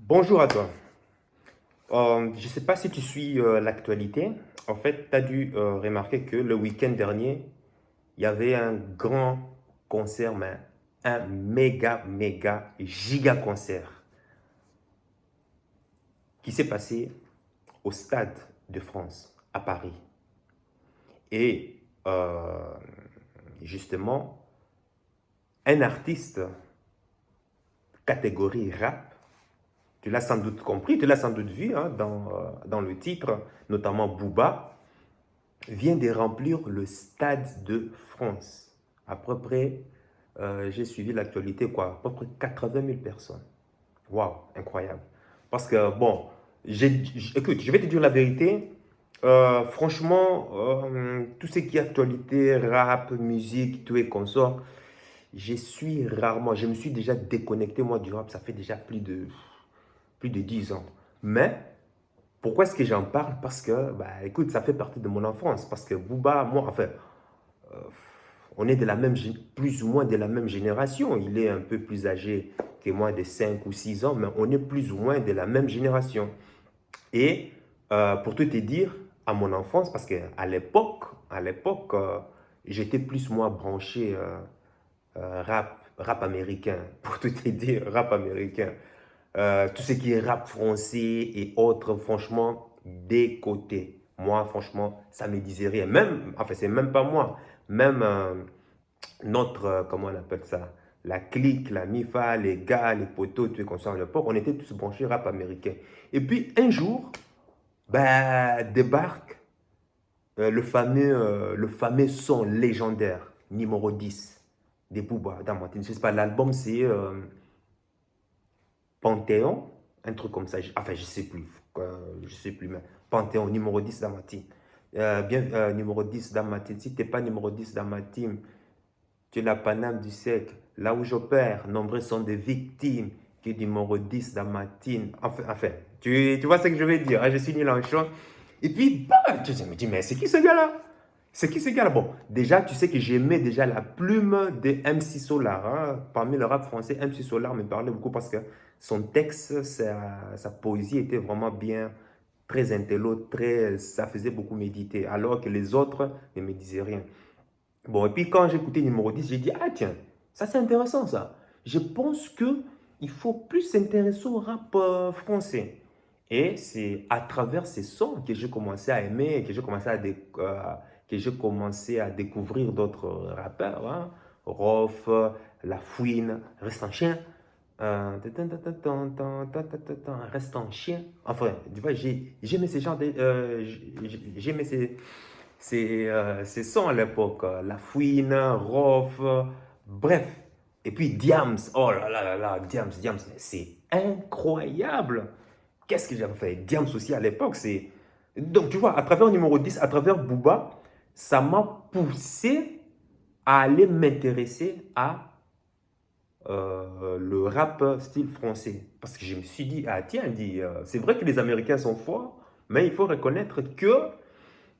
Bonjour à toi. Je ne sais pas si tu suis l'actualité. En fait, tu as dû remarquer que le week-end dernier, il y avait un grand concert, mais un méga, giga concert qui s'est passé au Stade de France, à Paris. Et justement, un artiste catégorie rap, tu l'as sans doute compris, tu l'as sans doute vu hein, dans le titre, notamment Booba, vient de remplir le Stade de France. À peu près, j'ai suivi l'actualité, quoi, à peu près 80 000 personnes. Waouh, incroyable. Parce que, bon, écoute, je vais te dire la vérité. Franchement, tout ce qui est actualité, rap, musique, tout et consort, je me suis déjà déconnecté, moi, du rap, ça fait déjà plus de 10 ans. Mais pourquoi est-ce que j'en parle? Parce que, bah, écoute, ça fait partie de mon enfance. Parce que Booba, moi, enfin, euh, on est de la même, plus ou moins de la même génération. Il est un peu plus âgé que moi de 5 ou 6 ans, mais on est plus ou moins de la même génération. Et pour tout te dire, à mon enfance, parce qu'à l'époque, j'étais plus moi branché rap américain. Pour tout te dire, rap américain. Tout ce qui est rap français et autres, franchement, des côtés. Moi, franchement, ça me disait rien. Même, enfin, c'est même pas moi. Même notre, comment on appelle ça? La clique, la MIFA, les gars, les potos, tout comme ça à l'époque, on était tous branchés rap américain. Et puis, un jour, bah, débarque le fameux son légendaire, numéro 10 des Booba dans Martin. Je sais pas, l'album, c'est Panthéon, un truc comme ça. Enfin, je sais plus, mais Panthéon, numéro 10 dans ma team. Numéro 10 dans ma team. Si tu n'es pas numéro 10 dans ma team, tu es la Paname du siècle. Là où j'opère, nombreux sont des victimes. Qui est numéro 10 dans ma team. Enfin tu vois ce que je veux dire. Hein, je suis nul en chant. Et puis, bah, tu me dis, mais c'est qui ce gars-là? C'est qui ce gars-là? Bon, déjà, tu sais que j'aimais déjà la plume de MC Solar. Hein. Parmi le rap français, MC Solar me parlait beaucoup parce que son texte, sa poésie était vraiment bien, très intello, ça faisait beaucoup méditer, alors que les autres ne me disaient rien. Bon, et puis quand j'ai écouté numéro 10, j'ai dit, ah tiens, ça c'est intéressant ça. Je pense que il faut plus s'intéresser au rap français. Et c'est à travers ces sons que j'ai commencé à aimer, que j'ai commencé à découvrir d'autres rappeurs. Hein. Rof, La Fouine, Reste en chien. Reste en chien. Enfin, tu vois, j'aimais ces genres j'aimais ces sons à l'époque. La Fouine, Rof, bref. Et puis Diams. Oh là là, Diams, mais c'est incroyable. Qu'est-ce que j'avais fait? Diams aussi à l'époque, c'est... Donc, tu vois, à travers le numéro 10, à travers Booba, ça m'a poussé à aller m'intéresser à le rap style français. Parce que je me suis dit, ah tiens, c'est vrai que les Américains sont forts, mais il faut reconnaître que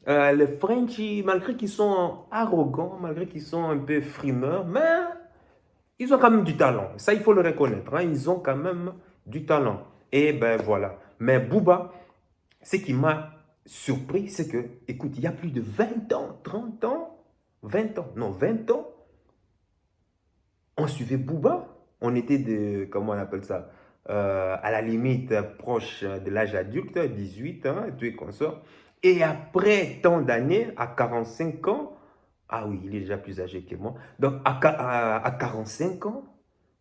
les Frenchies, malgré qu'ils sont arrogants, malgré qu'ils sont un peu frimeurs, mais ils ont quand même du talent. Ça, il faut le reconnaître. Hein. Ils ont quand même du talent. Et ben voilà. Mais Booba, ce qui m'a surpris, c'est que, écoute, il y a plus de 20 ans, 30 ans, 20 ans, non, 20 ans, on suivait Booba. On était comment on appelle ça, à la limite proche de l'âge adulte, 18 ans, et tout et consort. Et après tant d'années, à 45 ans, ah oui, il est déjà plus âgé que moi. Donc à 45 ans,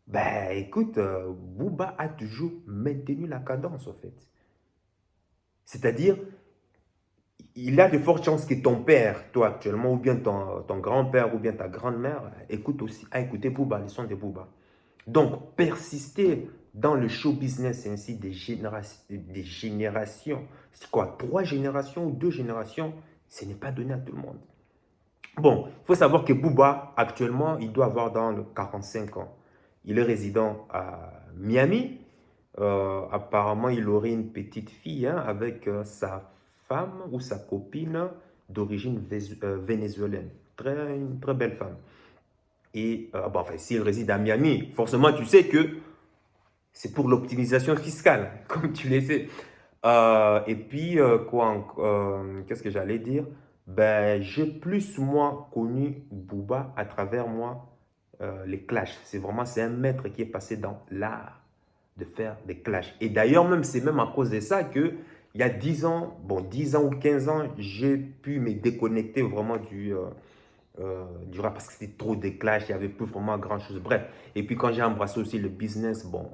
ben écoute, Booba a toujours maintenu la cadence en fait. C'est-à-dire, il a de fortes chances que ton père, toi actuellement, ou bien ton grand-père, ou bien ta grand-mère, écoute aussi, a écouté Booba, les sons de Booba. Donc, persister dans le show business ainsi des générations, c'est quoi, 3 générations ou 2 générations, ce n'est pas donné à tout le monde. Bon, il faut savoir que Booba, actuellement, il doit avoir dans le 45 ans. Il est résident à Miami. Apparemment, il aurait une petite fille hein, avec sa femme ou sa copine d'origine vénézuélienne. Une très belle femme. Et bon, enfin, s'il réside à Miami, forcément, tu sais que C'est pour l'optimisation fiscale, comme tu le sais. Et puis, qu'est-ce que j'allais dire? Ben, j'ai plus, moi, connu Booba à travers, moi, les clashs. C'est un maître qui est passé dans l'art de faire des clashs. Et d'ailleurs, même, c'est même à cause de ça que il y a 10 ans, bon, 10 ans ou 15 ans, j'ai pu me déconnecter vraiment du rap parce que c'était trop de clashs, il n'y avait plus vraiment grand-chose. Bref, et puis quand j'ai embrassé aussi le business, bon,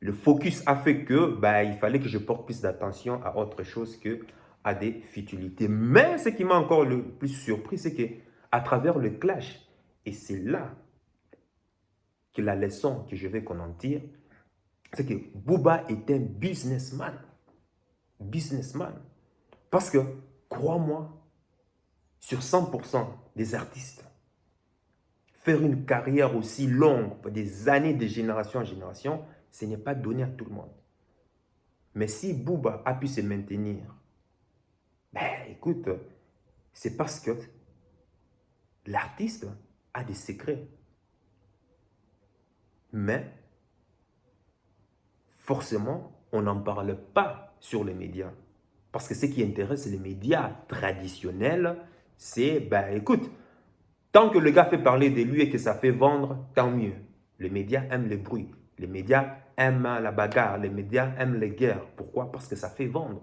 le focus a fait que bah, il fallait que je porte plus d'attention à autre chose que à des futilités. Mais ce qui m'a encore le plus surpris, c'est que à travers le clash, et c'est là que la leçon que je vais qu'on en tire, c'est que Booba est un businessman. Businessman. Parce que, crois-moi, sur 100% des artistes, faire une carrière aussi longue, des années, de génération en génération, ce n'est pas donné à tout le monde. Mais si Booba a pu se maintenir, ben écoute, c'est parce que l'artiste a des secrets. Mais forcément, on n'en parle pas sur les médias. Parce que ce qui intéresse les médias traditionnels, c'est, ben écoute, tant que le gars fait parler de lui et que ça fait vendre, tant mieux. Les médias aiment le bruit. Les médias aiment la bagarre. Les médias aiment les guerres. Pourquoi? Parce que ça fait vendre.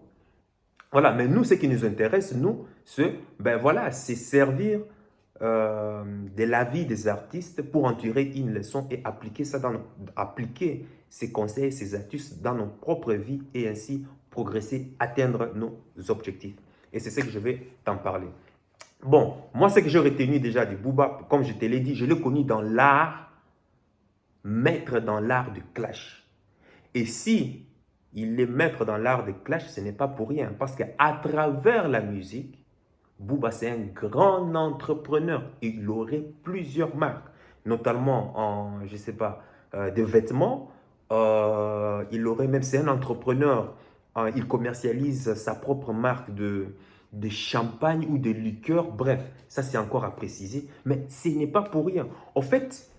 Voilà, mais nous, ce qui nous intéresse, nous, ben voilà, c'est servir de la vie des artistes pour en tirer une leçon et appliquer ça appliquer ces conseils, ces astuces dans nos propres vies et ainsi progresser, atteindre nos objectifs. Et c'est ce que je vais t'en parler. Bon, moi, ce que j'ai retenu déjà du Booba, comme je te l'ai dit, je l'ai connu dans l'art, maître dans l'art du clash. Et si il est maître dans l'art du clash, ce n'est pas pour rien. Parce qu'à travers la musique, Booba, c'est un grand entrepreneur. Il aurait plusieurs marques, notamment en, je ne sais pas, de vêtements. Il aurait même, c'est un entrepreneur. Il commercialise sa propre marque de champagne ou de liqueur. Bref, ça c'est encore à préciser. Mais ce n'est pas pour rien. En fait,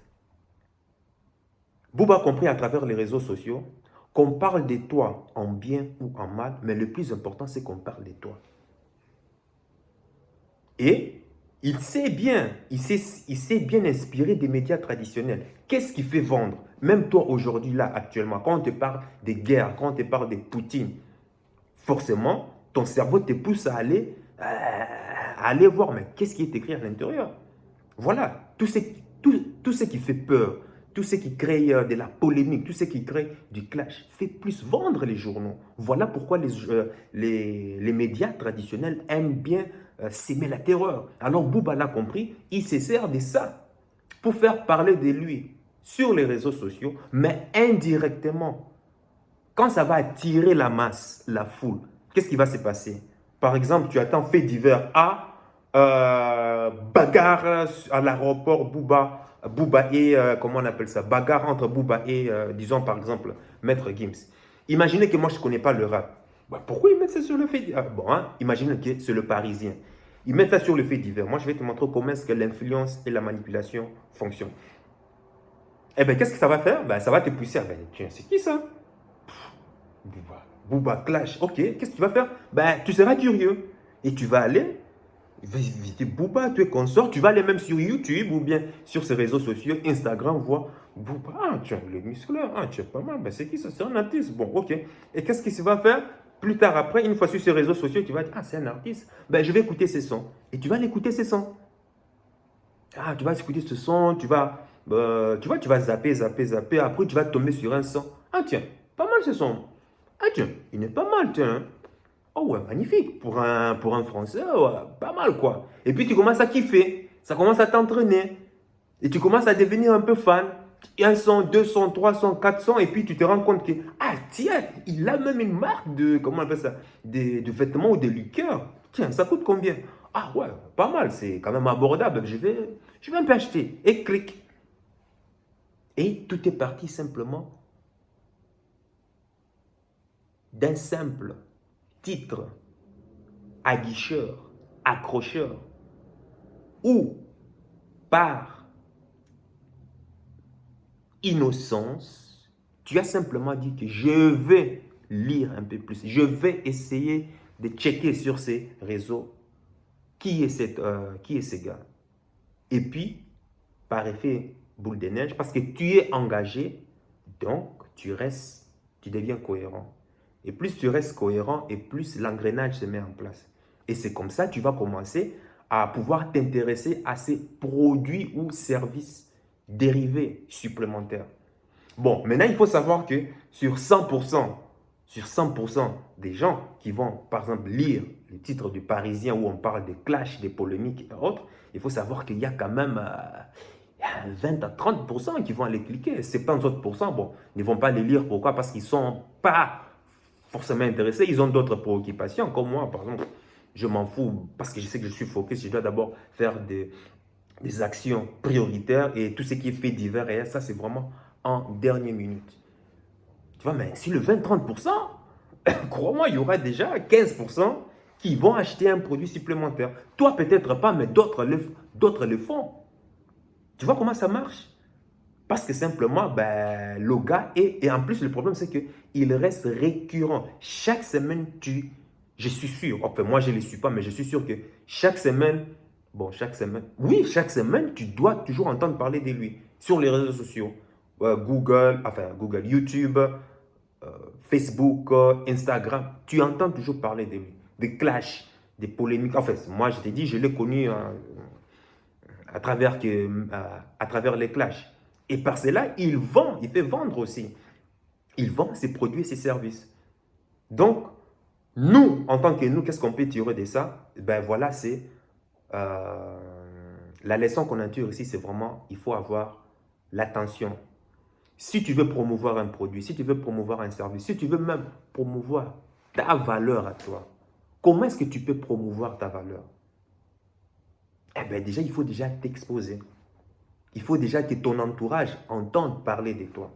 Booba a compris à travers les réseaux sociaux qu'on parle de toi en bien ou en mal, mais le plus important, c'est qu'on parle de toi. Et il s'est bien inspiré des médias traditionnels. Qu'est-ce qui fait vendre? Même toi aujourd'hui, là, actuellement, quand on te parle des guerres, quand on te parle de Poutine, forcément, ton cerveau te pousse à aller voir, mais qu'est-ce qui est écrit à l'intérieur? Voilà, tout ce qui fait peur, tout ce qui crée de la polémique, tout ce qui crée du clash, fait plus vendre les journaux. Voilà pourquoi les médias traditionnels aiment bien s'aimer la terreur. Alors Booba l'a compris, il se sert de ça pour faire parler de lui sur les réseaux sociaux, mais indirectement. Quand ça va attirer la masse, la foule, qu'est-ce qui va se passer? Par exemple, tu attends fait divers A, bagarre à l'aéroport, Booba et, comment on appelle ça? Bagarre entre Booba et, disons par exemple, Maître Gims. Imaginez que moi je ne connais pas le rap. Bah, pourquoi ils mettent ça sur le fait divers? Bon, hein, imaginez que c'est le Parisien. Ils mettent ça sur le fait divers. Moi, je vais te montrer comment est-ce que l'influence et la manipulation fonctionnent. Eh bien, qu'est-ce que ça va faire? Ben, ça va te pousser. Ben, tiens, c'est qui ça? Booba Clash. Ok, qu'est-ce que tu vas faire? Ben, tu seras curieux. Et tu vas aller visiter Booba, tu es consort. Tu vas aller même sur YouTube ou bien sur ses réseaux sociaux, Instagram, voir Booba. Ah, tiens, le muscleur. Ah, tu es pas mal. Ben, c'est qui ça? C'est un artiste. Bon, ok. Et qu'est-ce qu'il va faire? Plus tard après, une fois sur ses réseaux sociaux, tu vas dire, ah, c'est un artiste. Ben, je vais écouter ses sons. Et tu vas l'écouter ses sons. Ah, tu vas écouter ce son, tu vas zapper. Après, tu vas tomber sur un son. Ah, tiens, pas mal ce son. Ah, tiens, il est pas mal, tiens. Oh, ouais, magnifique. Pour un Français, ouais, pas mal, quoi. Et puis, tu commences à kiffer. Ça commence à t'entraîner. Et tu commences à devenir un peu fan. Un son, deux sons, trois sons, quatre sons. Et puis, tu te rends compte que, ah, tiens, il a même une marque de, comment on appelle ça, de vêtements ou de liqueurs. Tiens, ça coûte combien? Ah, ouais, pas mal. C'est quand même abordable. Je vais un peu acheter. Et clic. Et tout est parti simplement d'un simple titre aguicheur, accrocheur, ou par innocence, Tu as simplement dit que je vais lire un peu plus. Je vais essayer de checker sur ces réseaux qui est ce gars. Et puis, par effet boule de neige, parce que tu es engagé, donc tu deviens cohérent. Et plus tu restes cohérent, et plus l'engrenage se met en place. Et c'est comme ça que tu vas commencer à pouvoir t'intéresser à ces produits ou services dérivés supplémentaires. Bon, maintenant, il faut savoir que sur 100% des gens qui vont, par exemple, lire les titres du Parisien où on parle des clashs, des polémiques et autres, il faut savoir qu'il y a quand même 20 à 30% qui vont aller cliquer. 70 autres pourcents, bon, ne vont pas les lire. Pourquoi? Parce qu'ils ne sont pas forcément intéressés. Ils ont d'autres préoccupations. Comme moi, par exemple, je m'en fous parce que je sais que je suis focus. Je dois d'abord faire des actions prioritaires et tout ce qui est fait divers. Et ça, c'est vraiment en dernière minute. Tu vois, mais si le 20-30%, crois-moi, il y aura déjà 15% qui vont acheter un produit supplémentaire. Toi, peut-être pas, mais d'autres le font. Tu vois comment ça marche? Parce que simplement, ben, le gars est... Et en plus, le problème, c'est qu'il reste récurrent. Chaque semaine, je suis sûr, enfin, moi, je ne le suis pas, mais je suis sûr que chaque semaine, oui, chaque semaine, tu dois toujours entendre parler de lui sur les réseaux sociaux. Google, YouTube, Facebook, Instagram. Tu entends toujours parler de lui. Des clashs, des polémiques. Enfin, moi, je t'ai dit, je l'ai connu à travers les clashs. Et par cela, il vend, il fait vendre aussi. Il vend ses produits et ses services. Donc, nous, en tant que nous, qu'est-ce qu'on peut tirer de ça? Ben voilà, c'est euh, la leçon qu'on a tire ici, c'est vraiment, il faut avoir l'attention. Si tu veux promouvoir un produit, si tu veux promouvoir un service, si tu veux même promouvoir ta valeur à toi, comment est-ce que tu peux promouvoir ta valeur? Eh bien déjà, il faut déjà t'exposer. Il faut déjà que ton entourage entende parler de toi.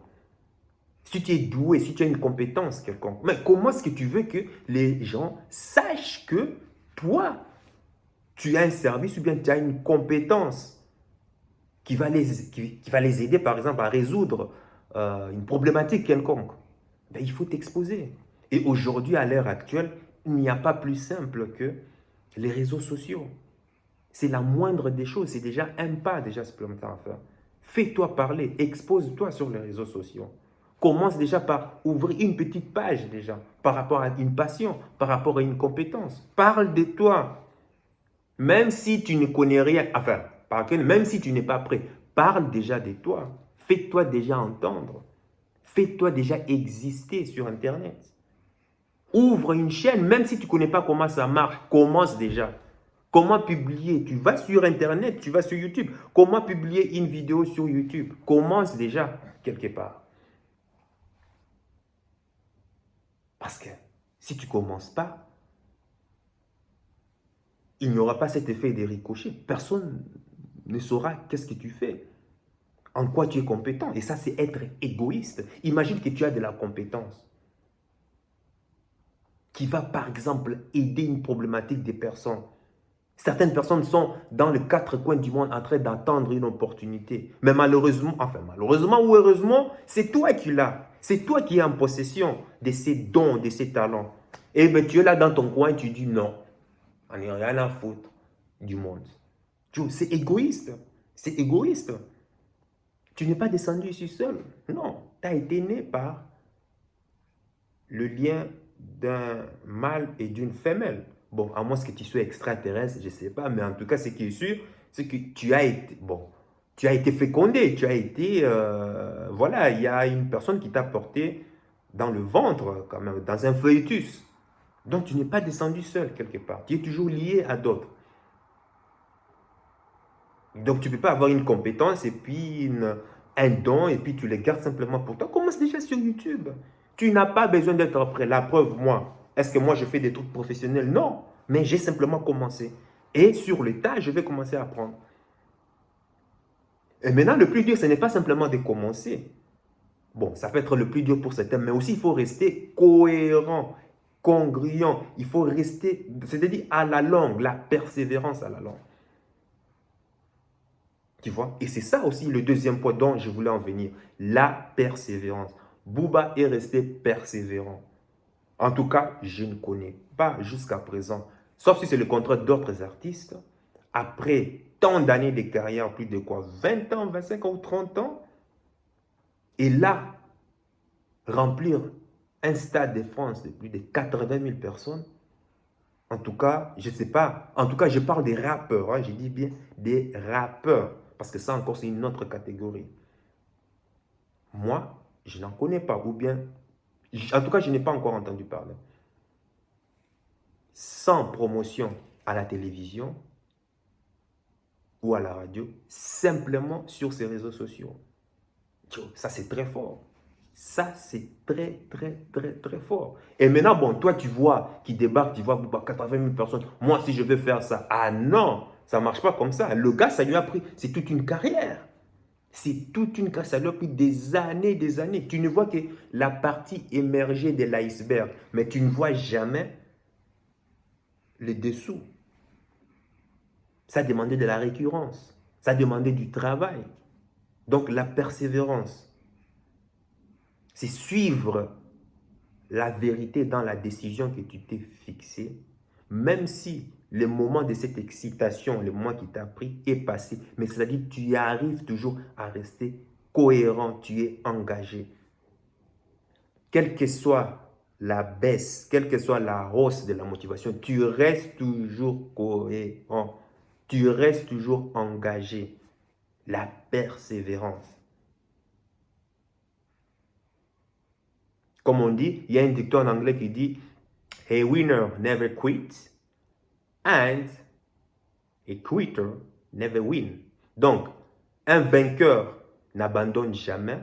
Si tu es doué, si tu as une compétence quelconque, mais comment est-ce que tu veux que les gens sachent que toi, tu as un service ou bien tu as une compétence qui va les aider, par exemple, à résoudre une problématique quelconque? Ben, il faut t'exposer. Et aujourd'hui, à l'heure actuelle, il n'y a pas plus simple que les réseaux sociaux. C'est la moindre des choses. C'est déjà un pas déjà supplémentaire à faire. Fais-toi parler. Expose-toi sur les réseaux sociaux. Commence déjà par ouvrir une petite page déjà par rapport à une passion, par rapport à une compétence. Parle de toi. Même si tu ne connais rien, enfin, même si tu n'es pas prêt, parle déjà de toi. Fais-toi déjà entendre. Fais-toi déjà exister sur Internet. Ouvre une chaîne, même si tu ne connais pas comment ça marche, commence déjà. Comment publier? Tu vas sur Internet, tu vas sur YouTube. Comment publier une vidéo sur YouTube? Commence déjà quelque part. Parce que si tu ne commences pas, il n'y aura pas cet effet de ricochet. Personne ne saura qu'est-ce que tu fais, en quoi tu es compétent. Et ça, c'est être égoïste. Imagine que tu as de la compétence qui va, par exemple, aider une problématique des personnes. Certaines personnes sont dans les quatre coins du monde en train d'attendre une opportunité. Mais malheureusement, enfin malheureusement ou heureusement, c'est toi qui l'as. C'est toi qui es en possession de ces dons, de ces talents. Et bien tu es là dans ton coin et tu dis non. On n'a rien à foutre du monde. C'est égoïste. C'est égoïste. Tu n'es pas descendu ici seul. Non. Tu as été né par le lien d'un mâle et d'une femelle. Bon, à moins que tu sois extraterrestre, je ne sais pas, mais en tout cas, ce qui est sûr, c'est que tu as été fécondé, tu as été, voilà, il y a une personne qui t'a porté dans le ventre, quand même, dans un fœtus. Donc, tu n'es pas descendu seul quelque part, tu es toujours lié à d'autres. Donc, tu ne peux pas avoir une compétence et puis un don et puis tu les gardes simplement pour toi. Commence déjà sur YouTube. Tu n'as pas besoin d'être prêt. La preuve, moi, est-ce que moi je fais des trucs professionnels? Non, mais j'ai simplement commencé. Et sur le tas, je vais commencer à apprendre. Et maintenant, le plus dur, ce n'est pas simplement de commencer. Bon, ça peut être le plus dur pour certains, mais aussi il faut rester cohérent, congruent. Il faut rester, c'est-à-dire à la longue, la persévérance à la longue. Tu vois? Et c'est ça aussi le deuxième point dont je voulais en venir, la persévérance. Booba est resté persévérant. En tout cas, je ne connais pas jusqu'à présent, sauf si c'est le contrat d'autres artistes, après tant d'années de carrière, plus de quoi, 20 ans, 25 ans ou 30 ans, et là, remplir un stade de France de plus de 80 000 personnes, en tout cas, je ne sais pas, en tout cas, je parle des rappeurs, hein, je dis bien des rappeurs, parce que ça encore, c'est une autre catégorie. Moi, je n'en connais pas, ou bien, en tout cas, je n'ai pas encore entendu parler. Sans promotion à la télévision ou à la radio, simplement sur ces réseaux sociaux. Ça, c'est très fort. Ça, c'est très, très, très, très fort. Et maintenant, bon, toi, tu vois qui débarque, tu vois 80 000 personnes. Moi, si je veux faire ça, ah non, ça ne marche pas comme ça. Le gars, ça lui a pris, c'est toute une carrière. C'est toute une carrière, ça lui a pris des années, des années. Tu ne vois que la partie émergée de l'iceberg, mais tu ne vois jamais les dessous. Ça demandait de la récurrence. Ça demandait du travail. Donc, la persévérance. C'est suivre la vérité dans la décision que tu t'es fixée, même si le moment de cette excitation, le moment qui t'a pris est passé, mais c'est-à-dire que tu arrives toujours à rester cohérent, tu es engagé. Quelle que soit la baisse, quelle que soit la hausse de la motivation, tu restes toujours cohérent, tu restes toujours engagé. La persévérance. Comme on dit, il y a une dicton en anglais qui dit « A winner never quits and a quitter never win ». Donc, un vainqueur n'abandonne jamais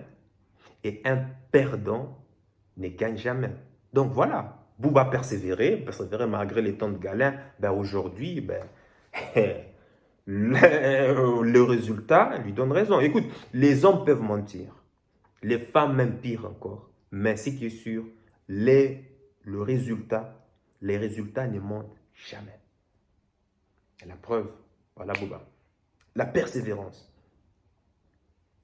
et un perdant ne gagne jamais. Donc voilà, Booba persévérait malgré les temps de galère. Ben aujourd'hui, ben, le résultat lui donne raison. Écoute, les hommes peuvent mentir, les femmes même pire encore. Mais ce qui est sûr, les résultats ne mentent jamais. Et la preuve, voilà Booba. La persévérance.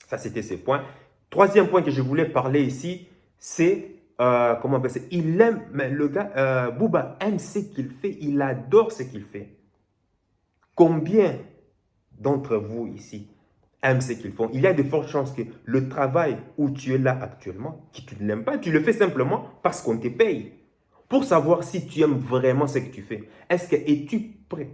Ça, c'était ces points. Troisième point que je voulais parler ici, c'est, comment on c'est, il aime, mais le gars, Booba aime ce qu'il fait, il adore ce qu'il fait. Combien d'entre vous ici aiment ce qu'ils font? Il y a de fortes chances que le travail où tu es là actuellement, que tu ne l'aimes pas, tu le fais simplement parce qu'on te paye. Pour savoir si tu aimes vraiment ce que tu fais, est-ce que es-tu prêt?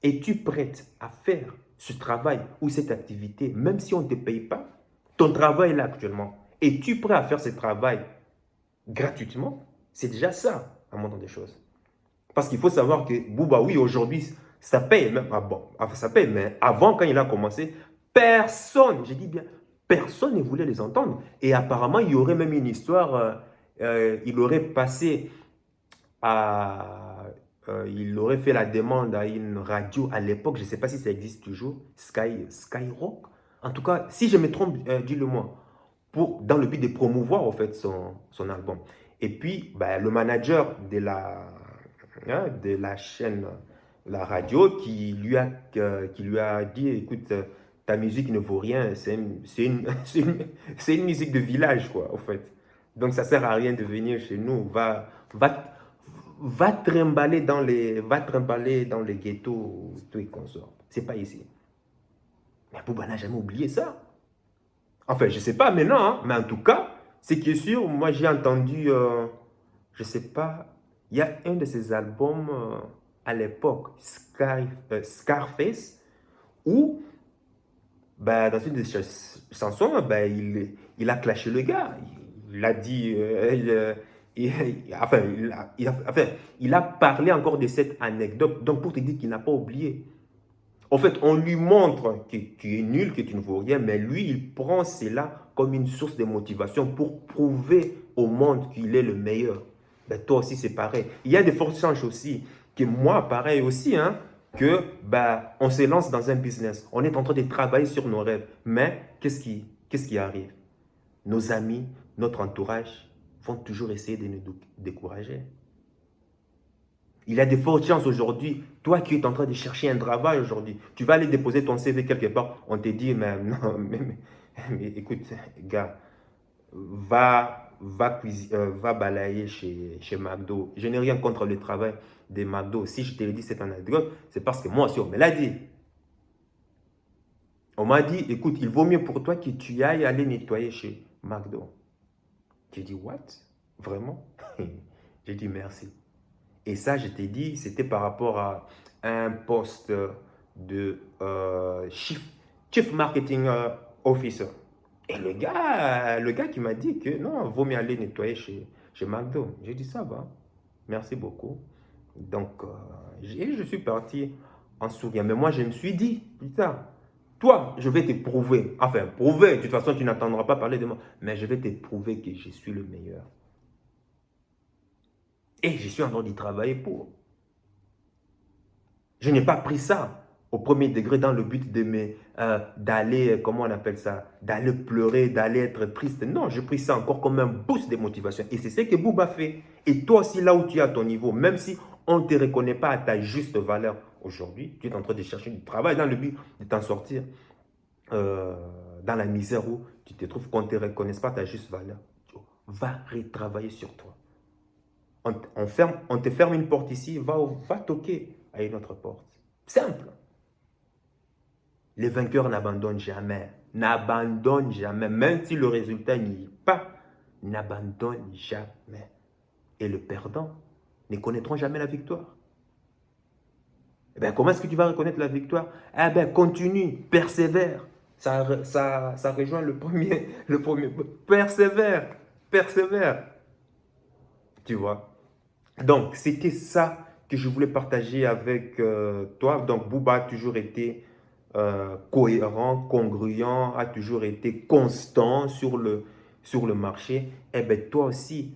Es-tu prête à faire ce travail ou cette activité, même si on ne te paye pas? Ton travail est là actuellement. Es-tu prêt à faire ce travail gratuitement? C'est déjà ça, à mon temps des choses. Parce qu'il faut savoir que Booba, oui, aujourd'hui, ça paye. Même, ça paye, mais avant, quand il a commencé, personne, je dis bien, personne ne voulait les entendre. Et apparemment, il y aurait même une histoire, il aurait passé il aurait fait la demande à une radio à l'époque, je ne sais pas si ça existe toujours, Skyrock. En tout cas, si je me trompe, dis-le-moi, dans le but de promouvoir en fait son album. Et puis, le manager de la chaîne, la radio, qui lui a dit, écoute, ta musique ne vaut rien, c'est une musique de village, quoi, en fait. Donc, ça ne sert à rien de venir chez nous, va trimballer dans les ghettos, tout et consorts. C'est pas ici. Mais Booba n'a jamais oublié ça. Enfin, je sais pas maintenant, hein, mais en tout cas, ce qui est sûr, moi j'ai entendu, je sais pas, il y a un de ses albums à l'époque, Scarface, où, dans une de ses chansons, il a clashé le gars. Il a dit, il a parlé encore de cette anecdote, donc pour te dire qu'il n'a pas oublié. En fait, on lui montre que tu es nul, que tu ne vaux rien, mais lui, il prend cela comme une source de motivation pour prouver au monde qu'il est le meilleur. Toi aussi, c'est pareil. Il y a de fortes chances aussi que moi, pareil aussi, hein, que on se lance dans un business. On est en train de travailler sur nos rêves. Mais qu'est-ce qui arrive? Nos amis, notre entourage vont toujours essayer de nous décourager. Il y a de fortes chances aujourd'hui, toi qui es en train de chercher un travail aujourd'hui, tu vas aller déposer ton CV quelque part, on te dit, mais non, mais écoute, gars, va balayer chez McDo. Je n'ai rien contre le travail des McDo. Si je te le dis, c'est une anecdote, c'est parce que moi aussi, on me l'a dit. On m'a dit, écoute, il vaut mieux pour toi que tu ailles aller nettoyer chez McDo. J'ai dit, what? Vraiment? J'ai dit merci. Et ça, je t'ai dit, c'était par rapport à un poste de Chief Marketing Officer. Et le gars qui m'a dit que non, il vaut mieux aller nettoyer chez McDo. J'ai dit, ça va, merci beaucoup. Donc, je suis parti en souriant. Mais moi, je me suis dit, putain, toi, je vais te prouver. Enfin, prouver, de toute façon, tu n'entendras pas parler de moi. Mais je vais te prouver que je suis le meilleur. Et je suis en train d'y travailler pour. Je n'ai pas pris ça au premier degré dans le but d'aller, comment on appelle ça, d'aller pleurer, d'aller être triste. Non, j'ai pris ça encore comme un boost de motivation. Et c'est ce que Booba fait. Et toi aussi, là où tu es à ton niveau, même si on ne te reconnaît pas à ta juste valeur aujourd'hui, tu es en train de chercher du travail dans le but de t'en sortir dans la misère où tu te trouves qu'on ne te reconnaisse pas à ta juste valeur. Va retravailler sur toi. On te ferme une porte ici, va toquer à une autre porte. Simple. Les vainqueurs n'abandonnent jamais. N'abandonnent jamais. Même si le résultat n'y est pas, n'abandonnent jamais. Et le perdant ne connaîtront jamais la victoire. Eh bien, comment est-ce que tu vas reconnaître la victoire? Eh bien, continue, persévère. Ça rejoint le premier. Persévère, persévère. Tu vois? Donc, c'était ça que je voulais partager avec toi. Donc, Booba a toujours été cohérent, congruent, a toujours été constant sur le marché. Et bien, toi aussi,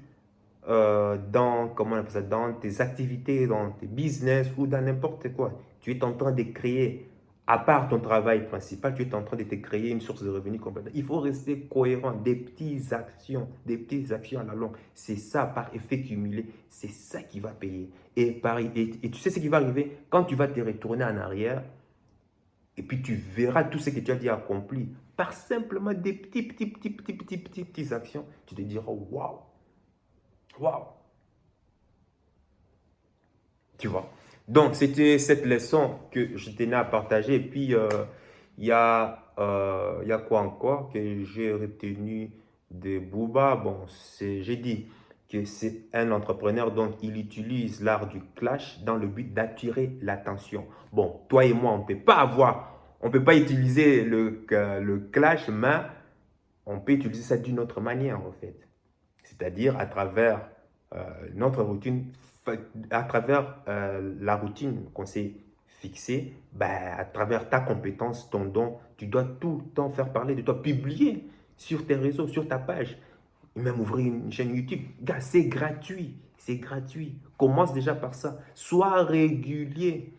comment on appelle ça, dans tes activités, dans tes business ou dans n'importe quoi, tu es en train de créer, à part ton travail principal, tu es en train de te créer une source de revenus complète. Il faut rester cohérent, des petites actions à la longue. C'est ça, par effet cumulé, c'est ça qui va payer. Et, pareil, et tu sais ce qui va arriver quand tu vas te retourner en arrière et puis tu verras tout ce que tu as dit accompli par simplement des petites actions. Tu te diras, waouh, waouh. Tu vois. Donc, c'était cette leçon que je tenais à partager. Et puis, il y a quoi encore que j'ai retenu de Booba? Bon, j'ai dit que c'est un entrepreneur, donc il utilise l'art du clash dans le but d'attirer l'attention. Bon, toi et moi, on peut pas utiliser le clash, mais on peut utiliser ça d'une autre manière, en fait. C'est-à-dire à travers notre routine, à travers la routine qu'on s'est fixée, ben, à travers ta compétence, ton don, tu dois tout le temps faire parler de toi, publier sur tes réseaux, sur ta page, et même ouvrir une chaîne YouTube. Gars, c'est gratuit, c'est gratuit. Commence déjà par ça. Sois régulier.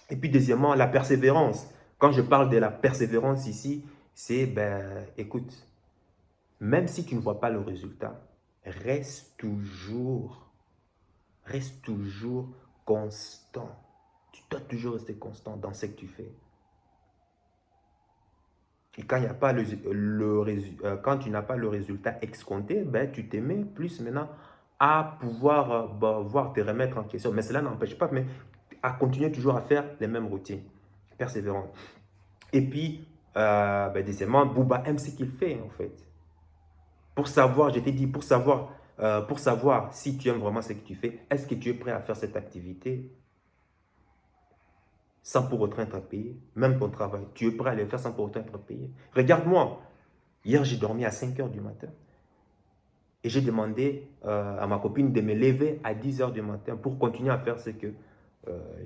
Et puis deuxièmement, la persévérance. Quand je parle de la persévérance ici, c'est, ben, écoute, même si tu ne vois pas le résultat, reste toujours constant. Tu dois toujours rester constant dans ce que tu fais. Et quand il n'y a pas quand tu n'as pas le résultat escompté, ben, tu te mets plus maintenant à pouvoir voir te remettre en question. Mais cela n'empêche pas, mais à continuer toujours à faire les mêmes routines. Persévérant. Et puis, ben, deuxièmement, Booba aime ce qu'il fait en fait. Pour savoir, je t'ai dit, pour savoir si tu aimes vraiment ce que tu fais, est-ce que tu es prêt à faire cette activité sans pour autant être payé? Même ton travail, tu es prêt à le faire sans pour autant être payé? Regarde-moi, hier j'ai dormi à 5 heures du matin et j'ai demandé à ma copine de me lever à 10 heures du matin pour continuer à faire ce que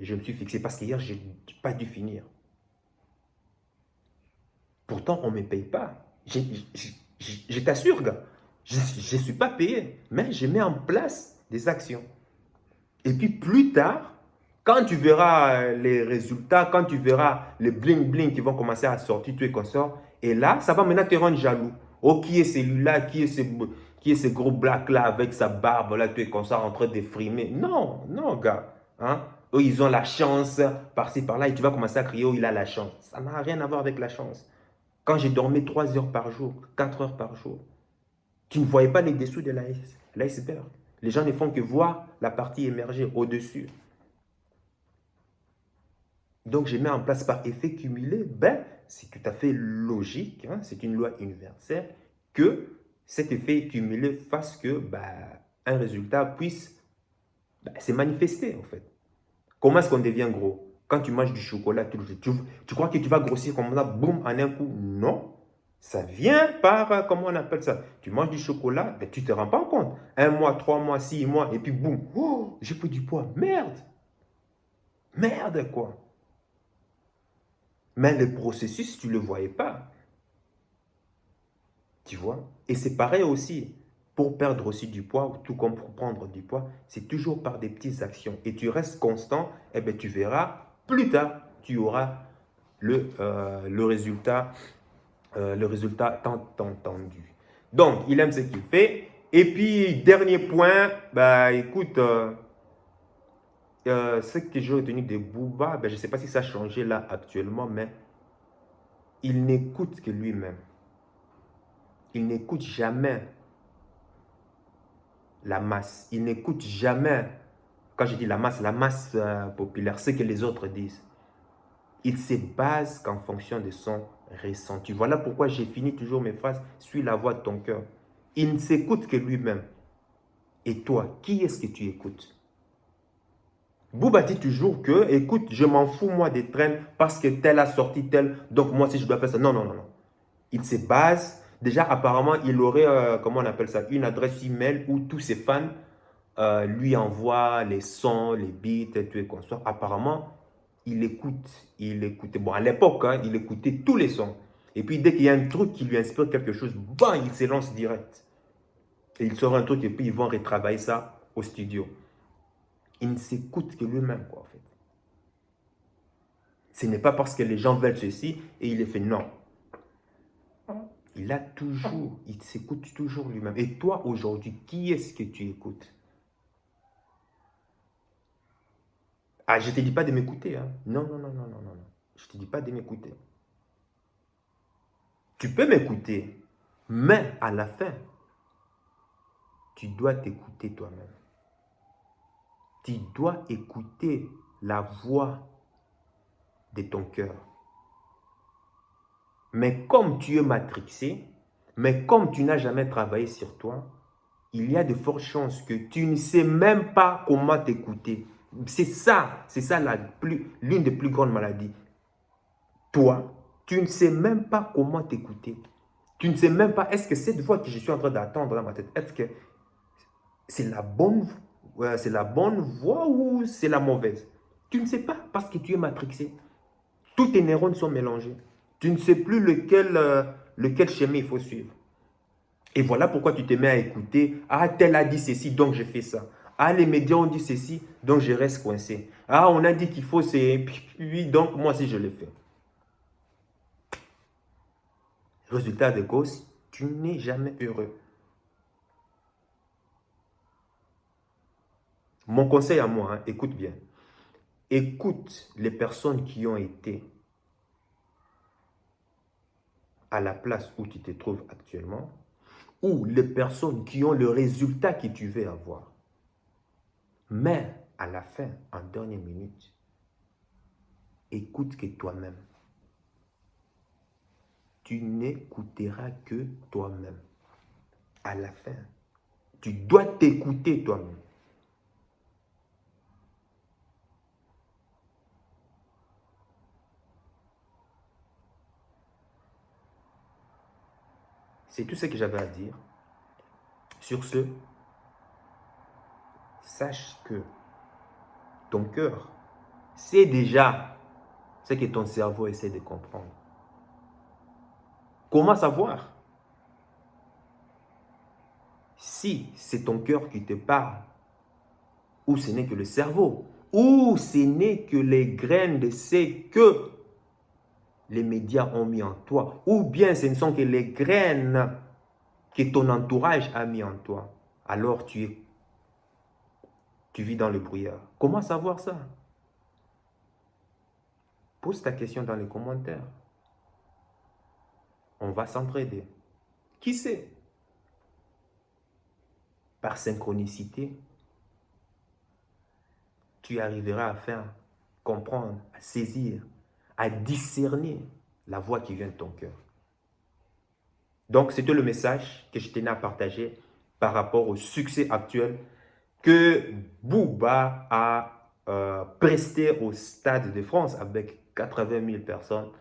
je me suis fixé parce qu'hier je n'ai pas dû finir. Pourtant, on ne me paye pas. Je t'assure, gars, je ne suis pas payé, mais je mets en place des actions. Et puis plus tard, quand tu verras les résultats, quand tu verras les bling-bling qui vont commencer à sortir, tu es consort, et là, ça va maintenant te rendre jaloux. Oh, qui est celui-là, qui est ce gros black-là avec sa barbe, là, tu es consort en train de frimer. Non, non, gars. Hein? Eux, ils ont la chance par-ci, par-là, et tu vas commencer à crier, oh, il a la chance. Ça n'a rien à voir avec la chance. Quand j'ai dormi 3 heures par jour, 4 heures par jour, Tu ne voyais pas les dessous de l'iceberg. Les gens ne font que voir la partie émergée au-dessus. Donc, je mets en place par effet cumulé, ben, c'est tout à fait logique, hein, c'est une loi universelle, que cet effet cumulé fasse que ben, un résultat puisse se manifester, en fait. Comment est-ce qu'on devient gros? Quand tu manges du chocolat, tu crois que tu vas grossir comme ça, boum, en un coup? Non. Ça vient par, comment on appelle ça? Tu manges du chocolat, ben, tu ne te rends pas compte. 1 mois, 3 mois, 6 mois, et puis boum, oh, j'ai pris du poids. Merde. Merde, quoi. Mais le processus, tu ne le voyais pas. Tu vois? Et c'est pareil aussi. Pour perdre aussi du poids, tout comme pour prendre du poids, c'est toujours par des petites actions. Et tu restes constant, et bien tu verras, plus tard, tu auras le résultat tant entendu. Donc, il aime ce qu'il fait. Et puis, dernier point, bah écoute, ce que j'ai retenu de Booba, ben, je ne sais pas si ça a changé là actuellement, mais il n'écoute que lui-même. Il n'écoute jamais la masse. Il n'écoute jamais, quand je dis la masse populaire, ce que les autres disent. Il se base qu'en fonction de son ressenti. Voilà pourquoi j'ai fini toujours mes phrases, suis la voix de ton cœur. Il ne s'écoute que lui-même. Et toi, qui est-ce que tu écoutes? Bouba dit toujours que, écoute, je m'en fous moi des trains parce que tel a sorti tel, donc moi si je dois faire ça. Non, non, non, non. Il se base, déjà apparemment il aurait, comment on appelle ça, une adresse email où tous ses fans lui envoient les sons, les beats, tout et consorts. Apparemment, il écoutait, bon à l'époque, hein, il écoutait tous les sons. Et puis dès qu'il y a un truc qui lui inspire quelque chose, bam, il se lance direct. Et il sort un truc et puis ils vont retravailler ça au studio. Il ne s'écoute que lui-même, quoi, en fait. Ce n'est pas parce que les gens veulent ceci et il le fait, non. Il s'écoute toujours lui-même. Et toi, aujourd'hui, qui est-ce que tu écoutes? Ah, je ne te dis pas de m'écouter, hein. Non, non, non, non, non, non, non. Je ne te dis pas de m'écouter. Tu peux m'écouter, mais à la fin, tu dois t'écouter toi-même. Tu dois écouter la voix de ton cœur. Mais comme tu es matrixé, mais comme tu n'as jamais travaillé sur toi, il y a de fortes chances que tu ne sais même pas comment t'écouter. C'est ça l'une des plus grandes maladies. Toi, tu ne sais même pas comment t'écouter. Tu ne sais même pas, est-ce que cette voix que je suis en train d'attendre dans ma tête, est-ce que c'est c'est la bonne voix ou c'est la mauvaise? Tu ne sais pas parce que tu es matrixé. Tous tes neurones sont mélangés. Tu ne sais plus lequel chemin il faut suivre. Et voilà pourquoi tu te mets à écouter. Ah, tel a dit ceci, donc je fais ça. Ah, les médias ont dit ceci, donc je reste coincé. Ah, on a dit qu'il faut, c'est... Oui, donc moi aussi je le fais. Résultat de cause, tu n'es jamais heureux. Mon conseil à moi, hein, écoute bien. Écoute les personnes qui ont été à la place où tu te trouves actuellement, ou les personnes qui ont le résultat que tu veux avoir. Mais à la fin, en dernière minute, écoute que toi-même. Tu n'écouteras que toi-même. À la fin, tu dois t'écouter toi-même. C'est tout ce que j'avais à dire. Sur ce, sache que ton cœur sait déjà ce que ton cerveau essaie de comprendre. Comment savoir si c'est ton cœur qui te parle, ou ce n'est que le cerveau, ou ce n'est que les graines de ce que les médias ont mis en toi, ou bien ce ne sont que les graines que ton entourage a mis en toi, alors tu vis dans le brouillard. Comment savoir ça? Pose ta question dans les commentaires. On va s'entraider. Qui sait? par synchronicité, tu arriveras à faire comprendre, à saisir, à discerner la voix qui vient de ton cœur. Donc, c'était le message que je tenais à partager par rapport au succès actuel que Booba a presté au Stade de France avec 80 000 personnes.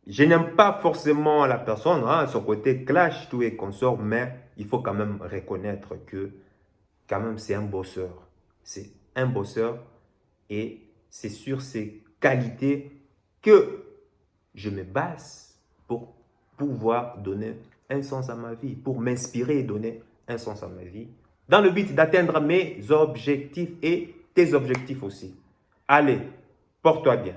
Je n'aime pas forcément la personne, hein, son côté clash, tout et consort, mais il faut quand même reconnaître que quand même c'est un bosseur. C'est un bosseur et c'est sur ses qualités que je me base pour pouvoir donner un sens à ma vie, pour m'inspirer et donner un sens à ma vie, dans le but d'atteindre mes objectifs et tes objectifs aussi. Allez, porte-toi bien.